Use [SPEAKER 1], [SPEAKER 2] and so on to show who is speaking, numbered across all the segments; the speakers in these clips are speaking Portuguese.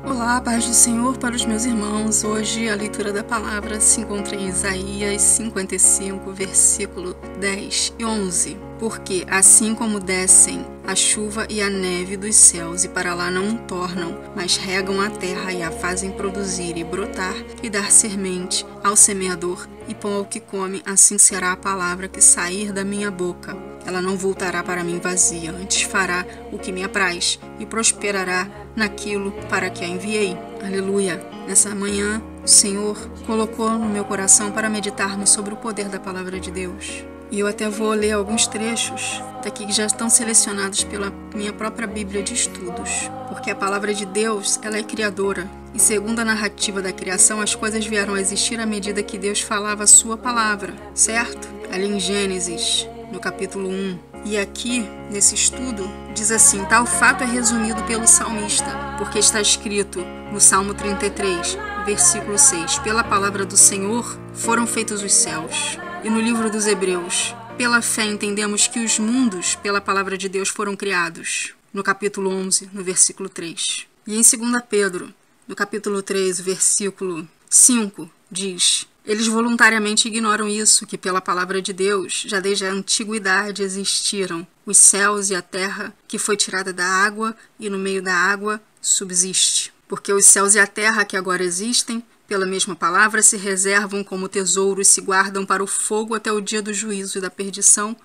[SPEAKER 1] Olá, paz do Senhor para os meus irmãos. Hoje a leitura da palavra se encontra em Isaías 55, versículo 10 e 11. Porque assim como descem a chuva e a neve dos céus e para lá não tornam, mas regam a terra e a fazem produzir e brotar e dar semente ao semeador e pão ao que come, assim será a palavra que sair da minha boca. Ela não voltará para mim vazia, antes fará o que me apraz e prosperará naquilo para que a enviei. Aleluia! Nessa manhã, o Senhor colocou no meu coração para meditarmos sobre o poder da palavra de Deus. E eu até vou ler alguns trechos daqui que já estão selecionados pela minha própria Bíblia de Estudos. Porque a palavra de Deus, ela é criadora. E segundo a narrativa da criação, as coisas vieram a existir à medida que Deus falava a sua palavra, certo? Ali em Gênesis, no capítulo 1. E aqui, nesse estudo, diz assim: tal fato é resumido pelo salmista, porque está escrito no Salmo 33, versículo 6, pela palavra do Senhor foram feitos os céus. E no livro dos Hebreus, pela fé entendemos que os mundos, pela palavra de Deus, foram criados. No capítulo 11, no versículo 3. E em 2 Pedro, no capítulo 3, versículo 5, diz: eles voluntariamente ignoram isso, que pela palavra de Deus, já desde a antiguidade existiram os céus e a terra, que foi tirada da água e no meio da água subsiste. Porque os céus e a terra que agora existem, pela mesma palavra, se reservam como tesouros, se guardam para o fogo até o dia do juízo e da perdição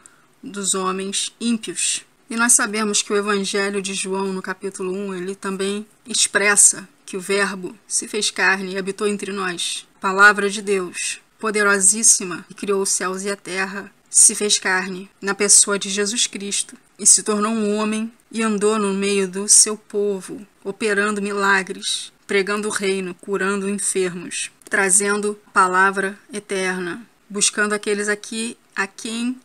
[SPEAKER 1] dos homens ímpios. E nós sabemos que o Evangelho de João, no capítulo 1, ele também expressa que o Verbo se fez carne e habitou entre nós. Palavra de Deus, poderosíssima, que criou os céus e a terra, se fez carne na pessoa de Jesus Cristo e se tornou um homem e andou no meio do seu povo, operando milagres, pregando o reino, curando enfermos, trazendo palavra eterna, buscando aqueles aqui a quem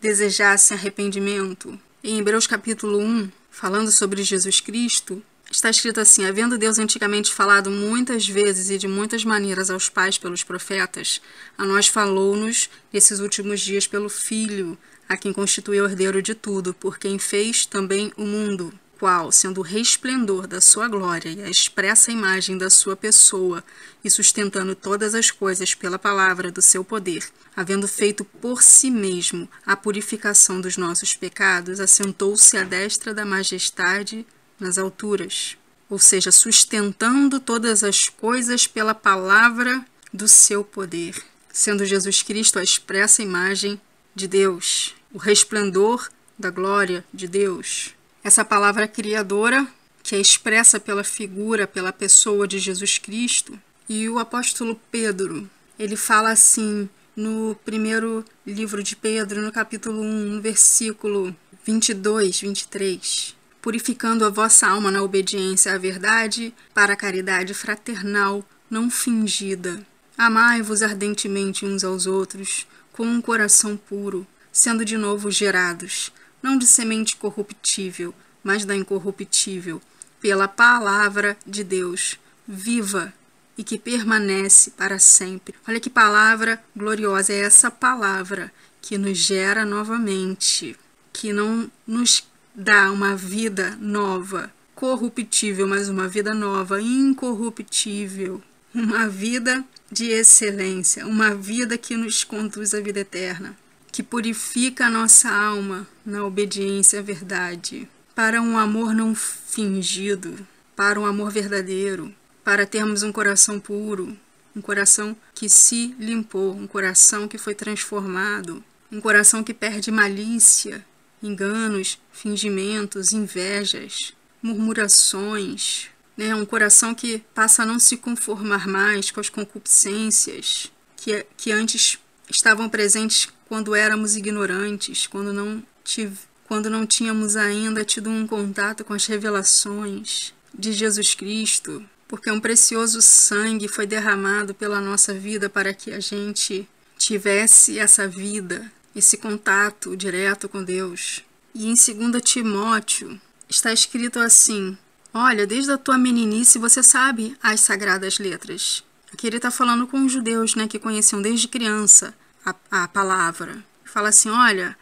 [SPEAKER 1] desejassem arrependimento. Em Hebreus capítulo 1, falando sobre Jesus Cristo, está escrito assim: havendo Deus antigamente falado muitas vezes e de muitas maneiras aos pais pelos profetas, a nós falou-nos nesses últimos dias pelo Filho, a quem constituiu herdeiro de tudo, por quem fez também o mundo, qual, sendo o resplendor da sua glória e a expressa imagem da sua pessoa, e sustentando todas as coisas pela palavra do seu poder, havendo feito por si mesmo a purificação dos nossos pecados, assentou-se à destra da majestade nas alturas, ou seja, sustentando todas as coisas pela palavra do seu poder, sendo Jesus Cristo a expressa imagem de Deus, o resplendor da glória de Deus. Essa palavra criadora, que é expressa pela figura, pela pessoa de Jesus Cristo. E o apóstolo Pedro, ele fala assim no primeiro livro de Pedro, no capítulo 1, no versículo 22, 23. Purificando a vossa alma na obediência à verdade, para a caridade fraternal não fingida. Amai-vos ardentemente uns aos outros, com um coração puro, sendo de novo gerados, não de semente corruptível, mas da incorruptível, pela palavra de Deus, viva e que permanece para sempre. Olha que palavra gloriosa é essa palavra que nos gera novamente, que não nos dá uma vida nova, corruptível, mas uma vida nova, incorruptível, uma vida de excelência, uma vida que nos conduz à vida eterna, que purifica a nossa alma na obediência à verdade, para um amor não fingido, para um amor verdadeiro, para termos um coração puro, um coração que se limpou, um coração que foi transformado, um coração que perde malícia, enganos, fingimentos, invejas, murmurações, um coração que passa a não se conformar mais com as concupiscências que antes estavam presentes quando éramos ignorantes, quando não tínhamos ainda tido um contato com as revelações de Jesus Cristo, porque um precioso sangue foi derramado pela nossa vida para que a gente tivesse essa vida, esse contato direto com Deus. E em 2 Timóteo está escrito assim: olha, desde a tua meninice você sabe as sagradas letras. Aqui ele está falando com os judeus, que conheciam desde criança a palavra. Fala assim: olha,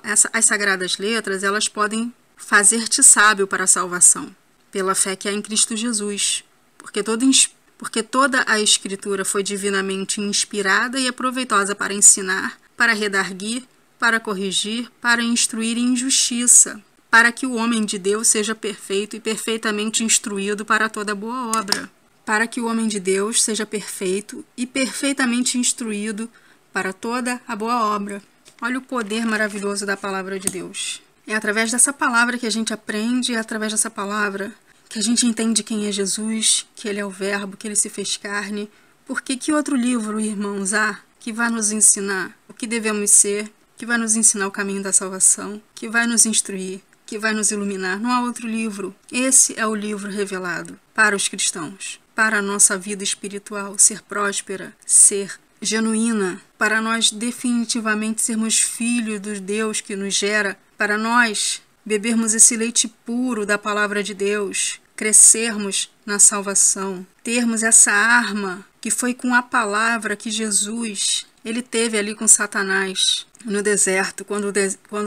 [SPEAKER 1] as sagradas letras, elas podem fazer-te sábio para a salvação, pela fé que há em Cristo Jesus. porque toda a Escritura foi divinamente inspirada e é proveitosa para ensinar, para redarguir, para corrigir, para instruir em justiça, para que o homem de Deus seja perfeito e perfeitamente instruído para toda boa obra. Para que o homem de Deus seja perfeito e perfeitamente instruído para toda a boa obra. Olha o poder maravilhoso da palavra de Deus. É através dessa palavra que a gente aprende, é através dessa palavra que a gente entende quem é Jesus, que Ele é o Verbo, que Ele se fez carne. Porque que outro livro, irmãos, há que vai nos ensinar o que devemos ser, que vai nos ensinar o caminho da salvação, que vai nos instruir, que vai nos iluminar? Não há outro livro. Esse é o livro revelado para os cristãos, para a nossa vida espiritual ser próspera, ser genuína, para nós definitivamente sermos filhos do Deus que nos gera, para nós bebermos esse leite puro da palavra de Deus, crescermos na salvação, termos essa arma que foi com a palavra que Jesus, ele teve ali com Satanás no deserto, quando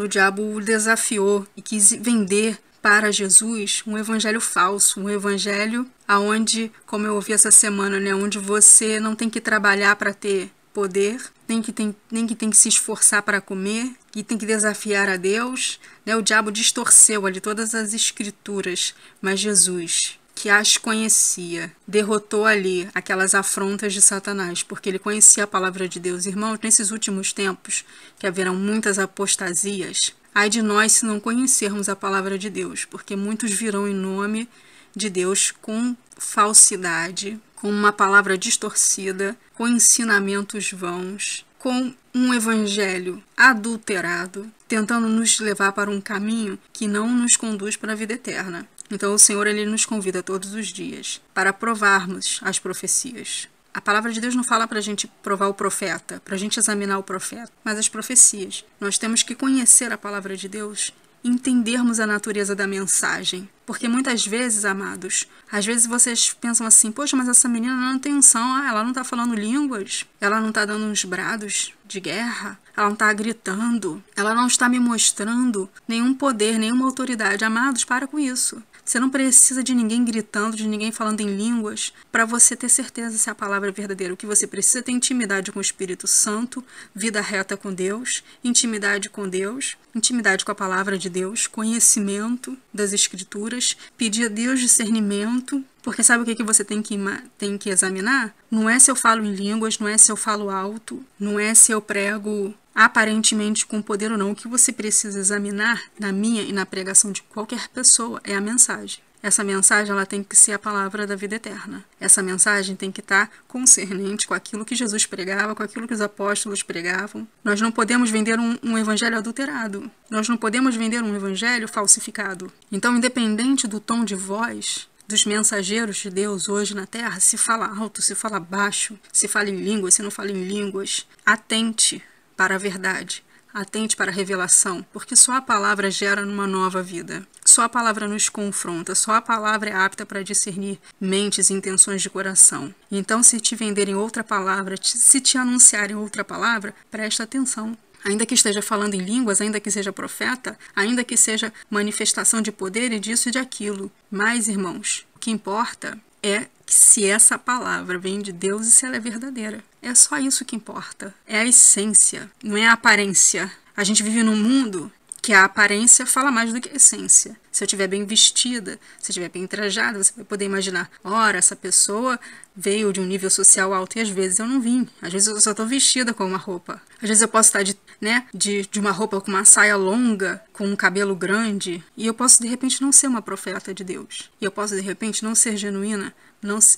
[SPEAKER 1] o diabo o desafiou e quis vender para Jesus um evangelho falso, um evangelho aonde, como eu ouvi essa semana, né, onde você não tem que trabalhar para ter poder, nem que tem que se esforçar para comer, que tem que desafiar a Deus, né? O diabo distorceu ali todas as escrituras, mas Jesus, que as conhecia, derrotou ali aquelas afrontas de Satanás, porque ele conhecia a palavra de Deus. Irmãos, nesses últimos tempos, que haverão muitas apostasias, ai de nós se não conhecermos a palavra de Deus, porque muitos virão em nome de Deus com falsidade, com uma palavra distorcida, com ensinamentos vãos, com um evangelho adulterado, tentando nos levar para um caminho que não nos conduz para a vida eterna. Então o Senhor, ele nos convida todos os dias para provarmos as profecias. A palavra de Deus não fala para a gente provar o profeta, para a gente examinar o profeta, mas as profecias. Nós temos que conhecer a palavra de Deus, entendermos a natureza da mensagem. Porque muitas vezes, amados, às vezes vocês pensam assim, poxa, mas essa menina não tem unção, ela não está falando línguas, ela não está dando uns brados de guerra, ela não está gritando, ela não está me mostrando nenhum poder, nenhuma autoridade. Amados, para com isso. Você não precisa de ninguém gritando, de ninguém falando em línguas, para você ter certeza se a palavra é verdadeira. O que você precisa é ter intimidade com o Espírito Santo, vida reta com Deus, intimidade com Deus, intimidade com a palavra de Deus, conhecimento das Escrituras, pedir a Deus discernimento, porque sabe o que você tem que examinar? Não é se eu falo em línguas, não é se eu falo alto, não é se eu prego aparentemente com poder ou não. O que você precisa examinar na minha e na pregação de qualquer pessoa é a mensagem. Essa mensagem, ela tem que ser a palavra da vida eterna. Essa mensagem tem que estar concernente com aquilo que Jesus pregava, com aquilo que os apóstolos pregavam. Nós não podemos vender um evangelho adulterado. Nós não podemos vender um evangelho falsificado. Então, independente do tom de voz dos mensageiros de Deus hoje na terra, se fala alto, se fala baixo, se fala em línguas, se não fala em línguas, atente para a verdade, atente para a revelação, porque só a palavra gera uma nova vida. Só a palavra nos confronta, só a palavra é apta para discernir mentes e intenções de coração. Então, se te venderem outra palavra, se te anunciarem outra palavra, presta atenção. Ainda que esteja falando em línguas, ainda que seja profeta, ainda que seja manifestação de poder e disso e de aquilo. Mas, irmãos, o que importa é se essa palavra vem de Deus e se ela é verdadeira. É só isso que importa. É a essência, não é a aparência. A gente vive num mundo que a aparência fala mais do que a essência. Se eu estiver bem vestida, se eu estiver bem trajada, você vai poder imaginar, ora, essa pessoa veio de um nível social alto e às vezes eu não vim. Às vezes eu só estou vestida com uma roupa. Às vezes eu posso estar de uma roupa com uma saia longa, com um cabelo grande, e eu posso de repente não ser uma profeta de Deus. E eu posso de repente não ser genuína,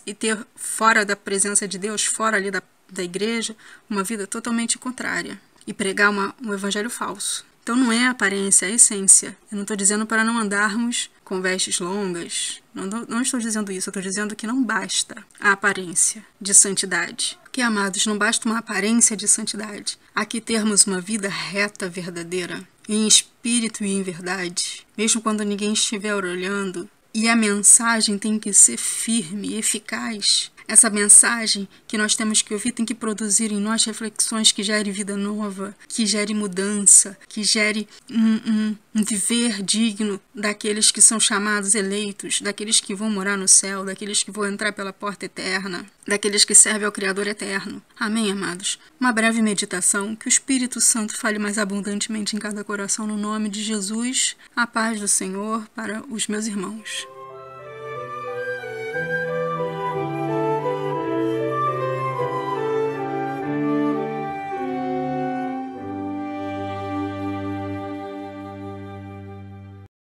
[SPEAKER 1] e ter fora da presença de Deus, fora ali da igreja, uma vida totalmente contrária. E pregar um evangelho falso. Então não é a aparência, é a essência. Eu não estou dizendo para não andarmos com vestes longas. Não estou dizendo isso. Eu estou dizendo que não basta a aparência de santidade. Porque, amados, não basta uma aparência de santidade. Há que termos uma vida reta, verdadeira, em espírito e em verdade. Mesmo quando ninguém estiver olhando. E a mensagem tem que ser firme, eficaz. Essa mensagem que nós temos que ouvir tem que produzir em nós reflexões que gerem vida nova, que gerem mudança, que gerem um viver digno daqueles que são chamados eleitos, daqueles que vão morar no céu, daqueles que vão entrar pela porta eterna, daqueles que servem ao Criador eterno. Amém, amados? Uma breve meditação, que o Espírito Santo fale mais abundantemente em cada coração no nome de Jesus. A paz do Senhor para os meus irmãos.